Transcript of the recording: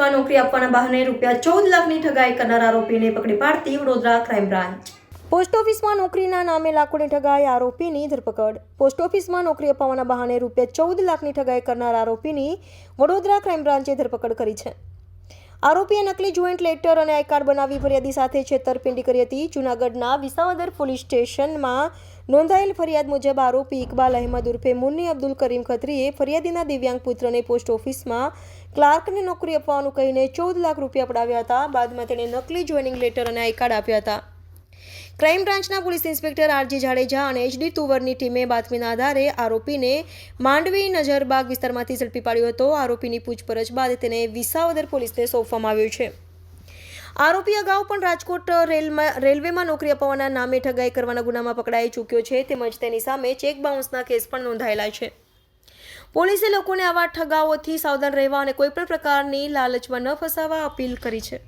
ઓફિસમાં નોકરી આપવાના બહાને ₹14 લાખની ઠગાઈ કરનાર આરોપીને પકડી પાડતી વડોદરા ક્રાઇમ બ્રાન્ચ। પોસ્ટ ઓફિસમાં નોકરીના નામે લાખોની ઠગાઈ, આરોપીની ધરપકડ। પોસ્ટ ઓફિસમાં નોકરી અપાવવાના બહાને ₹14 લાખની ઠગાઈ કરનાર આરોપીની વડોદરા ક્રાઇમ બ્રાન્ચે ધરપકડ કરી છે। આરોપીએ નકલી જોઈન્ટ લેટર અને આઈ કાર્ડ બનાવી ફરિયાદી સાથે છેતરપિંડી કરી હતી। જૂનાગઢના વિસાવદર પોલીસ સ્ટેશનમાં નોંધાયેલ ફરિયાદ મુજબ આરોપી ઇકબાલ અહેમદ ઉર્ફે મુન્ની અબ્દુલ કરીમ ખત્રીએ ફરિયાદીના દિવ્યાંગ પુત્રને પોસ્ટ ઓફિસમાં ક્લાર્કને નોકરી અપાવવાનું કહીને ₹14 લાખ પડાવ્યા હતા। બાદમાં તેણે નકલી જોઈનિંગ લેટર અને આઈ કાર્ડ આપ્યા હતા। ક્રાઇમ બ્રાન્ચના પોલીસ ઇન્સ્પેક્ટર આરજી જાડેજા અને એચડી તુવરની ટીમે બાતમીના આધારે આરોપીને માંડવી નજરબાગ વિસ્તારમાંથી ઝડપી પાડ્યો હતો। આરોપીની પૂછપરછ બાદ તેને વિસાવદર પોલીસને સોંપવામાં આવ્યો છે। આરોપી અગાઉ પણ રાજકોટ રેલવેમાં નોકરી અપાવવાના નામે ઠગાઈ કરવાના ગુનામાં પકડાઈ ચૂક્યો છે, તેમજ તેની સામે ચેક બાઉન્સના કેસ પણ નોંધાયેલા છે। પોલીસે લોકોને આવા ઠગાઓથી સાવધાન રહેવા અને કોઈપણ પ્રકારની લાલચમાં ન ફસાવા અપીલ કરી છે।